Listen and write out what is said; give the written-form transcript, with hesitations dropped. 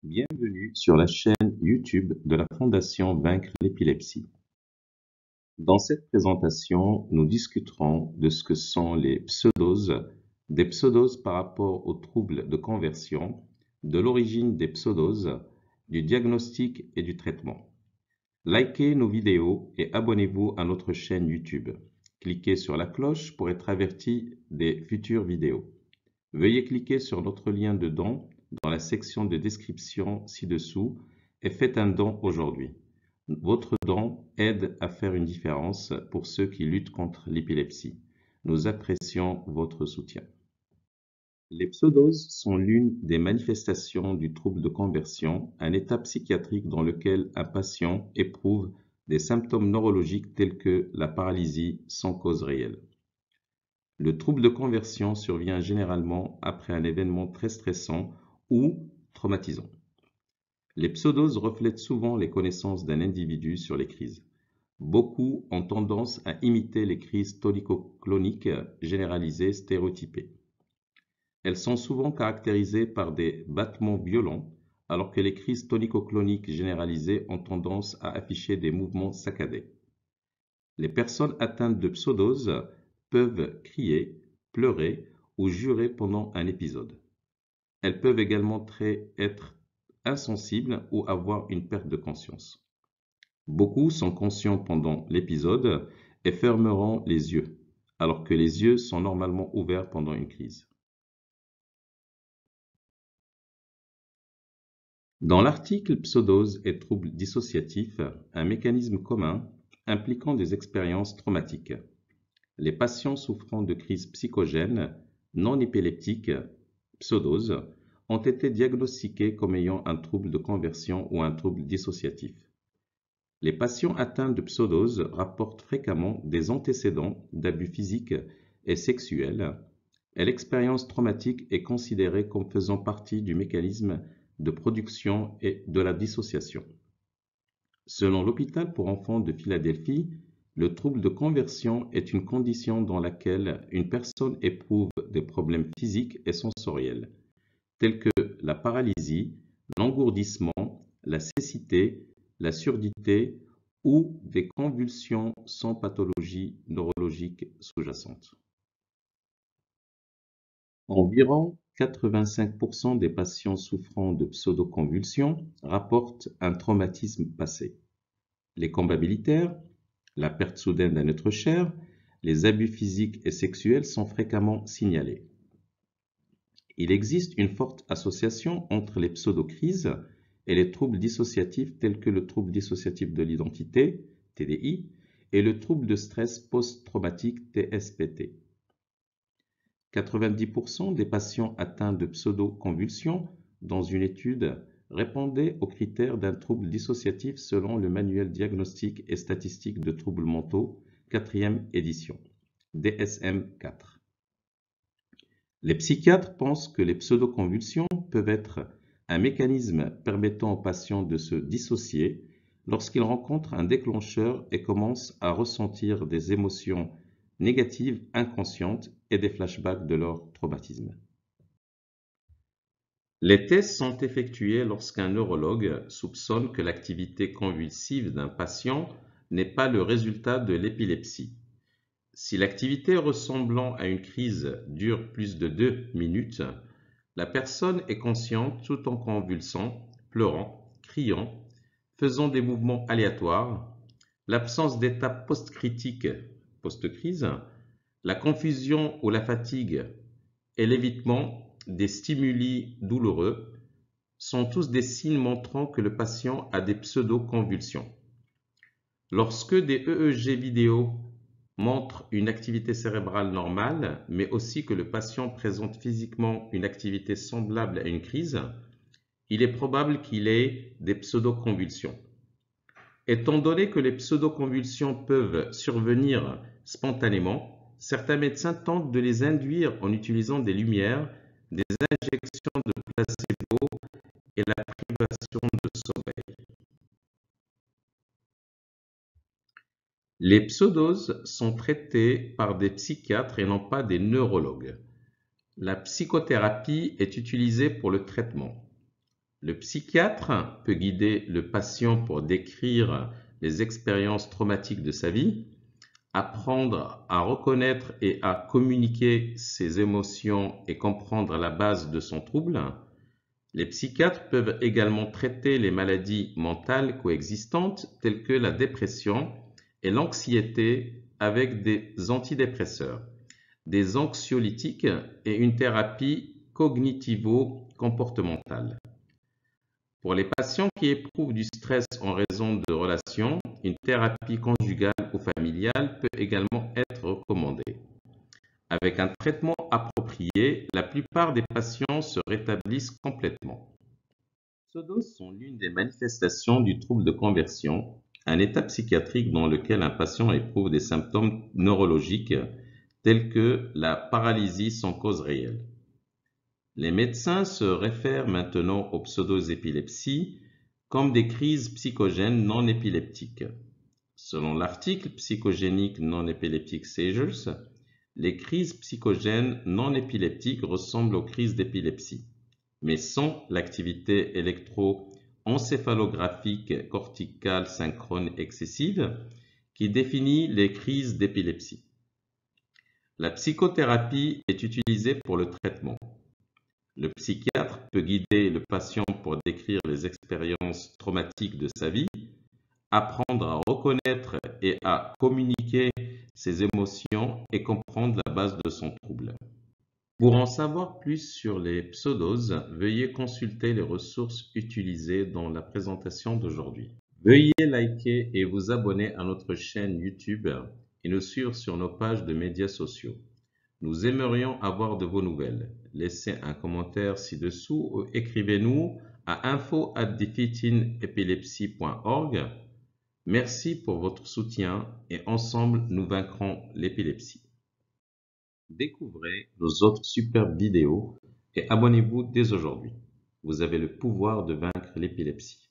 Bienvenue sur la chaîne YouTube de la Fondation Vaincre l'épilepsie. Dans cette présentation, nous discuterons de ce que sont les pseudoses, des pseudoses par rapport aux troubles de conversion, de l'origine des pseudoses, du diagnostic et du traitement. Likez nos vidéos et abonnez-vous à notre chaîne YouTube. Cliquez sur la cloche pour être averti des futures vidéos. Veuillez cliquer sur notre lien de don dans la section de description ci-dessous et faites un don aujourd'hui. Votre don aide à faire une différence pour ceux qui luttent contre l'épilepsie. Nous apprécions votre soutien. Les pseudoses sont l'une des manifestations du trouble de conversion, un état psychiatrique dans lequel un patient éprouve des symptômes neurologiques tels que la paralysie sans cause réelle. Le trouble de conversion survient généralement après un événement très stressant ou traumatisant. Les pseudoses reflètent souvent les connaissances d'un individu sur les crises. Beaucoup ont tendance à imiter les crises tonico-cloniques généralisées stéréotypées. Elles sont souvent caractérisées par des battements violents, alors que les crises tonico-cloniques généralisées ont tendance à afficher des mouvements saccadés. Les personnes atteintes de pseudose peuvent crier, pleurer ou jurer pendant un épisode. Elles peuvent également être insensibles ou avoir une perte de conscience. Beaucoup sont conscients pendant l'épisode et fermeront les yeux, alors que les yeux sont normalement ouverts pendant une crise. Dans l'article Pseudose et troubles dissociatifs, un mécanisme commun impliquant des expériences traumatiques. Les patients souffrant de crises psychogènes non épileptiques, pseudoses, ont été diagnostiqués comme ayant un trouble de conversion ou un trouble dissociatif. Les patients atteints de pseudose rapportent fréquemment des antécédents d'abus physiques et sexuels, et l'expérience traumatique est considérée comme faisant partie du mécanisme de production et de la dissociation. Selon l'hôpital pour enfants de Philadelphie, le trouble de conversion est une condition dans laquelle une personne éprouve des problèmes physiques et sensoriels, tels que la paralysie, l'engourdissement, la cécité, la surdité ou des convulsions sans pathologie neurologique sous-jacente. Environ 85% des patients souffrant de pseudoconvulsions rapportent un traumatisme passé. Les combats militaires, la perte soudaine d'un être cher, les abus physiques et sexuels sont fréquemment signalés. Il existe une forte association entre les pseudocrises et les troubles dissociatifs tels que le trouble dissociatif de l'identité, TDI, et le trouble de stress post-traumatique, TSPT. 90% des patients atteints de pseudoconvulsions dans une étude répondaient aux critères d'un trouble dissociatif selon le Manuel diagnostique et statistique de troubles mentaux, 4e édition, DSM-4. Les psychiatres pensent que les pseudoconvulsions peuvent être un mécanisme permettant aux patients de se dissocier lorsqu'ils rencontrent un déclencheur et commencent à ressentir des émotions négatives inconscientes et des flashbacks de leur traumatisme. Les tests sont effectués lorsqu'un neurologue soupçonne que l'activité convulsive d'un patient n'est pas le résultat de l'épilepsie. Si l'activité ressemblant à une crise dure plus de 2 minutes, la personne est consciente tout en convulsant, pleurant, criant, faisant des mouvements aléatoires, l'absence d'étape post-critique, post-crise, la confusion ou la fatigue et l'évitement des stimuli douloureux sont tous des signes montrant que le patient a des pseudo-convulsions. Lorsque des EEG vidéo montrent une activité cérébrale normale, mais aussi que le patient présente physiquement une activité semblable à une crise, il est probable qu'il ait des pseudo-convulsions. Étant donné que les pseudo-convulsions peuvent survenir spontanément, certains médecins tentent de les induire en utilisant des lumières, des injections de placebo et la privation de sommeil. Les pseudoses sont traitées par des psychiatres et non pas des neurologues. La psychothérapie est utilisée pour le traitement. Le psychiatre peut guider le patient pour décrire les expériences traumatiques de sa vie, apprendre à reconnaître et à communiquer ses émotions et comprendre la base de son trouble. Les psychiatres peuvent également traiter les maladies mentales coexistantes telles que la dépression et l'anxiété avec des antidépresseurs, des anxiolytiques et une thérapie cognitivo-comportementale. Pour les patients qui éprouvent du stress en raison de relations, une thérapie conjugale ou familiale peut également être recommandée. Avec un traitement approprié, la plupart des patients se rétablissent complètement. Les pseudoses sont l'une des manifestations du trouble de conversion, un état psychiatrique dans lequel un patient éprouve des symptômes neurologiques tels que la paralysie sans cause réelle. Les médecins se réfèrent maintenant aux pseudoépilepsies comme des crises psychogènes non épileptiques. Selon l'article Psychogenic Non-Epileptic Seizures, les crises psychogènes non épileptiques ressemblent aux crises d'épilepsie, mais sans l'activité électroencéphalographique corticale synchrone excessive qui définit les crises d'épilepsie. La psychothérapie est utilisée pour le traitement. Le psychiatre peut guider le patient pour décrire les expériences traumatiques de sa vie, apprendre à reconnaître et à communiquer ses émotions et comprendre la base de son trouble. Pour en savoir plus sur les pseudoses, veuillez consulter les ressources utilisées dans la présentation d'aujourd'hui. Veuillez liker et vous abonner à notre chaîne YouTube et nous suivre sur nos pages de médias sociaux. Nous aimerions avoir de vos nouvelles. Laissez un commentaire ci-dessous ou écrivez-nous à info@defeatingepilepsy.org. Merci pour votre soutien et ensemble nous vaincrons l'épilepsie. Découvrez nos autres superbes vidéos et abonnez-vous dès aujourd'hui. Vous avez le pouvoir de vaincre l'épilepsie.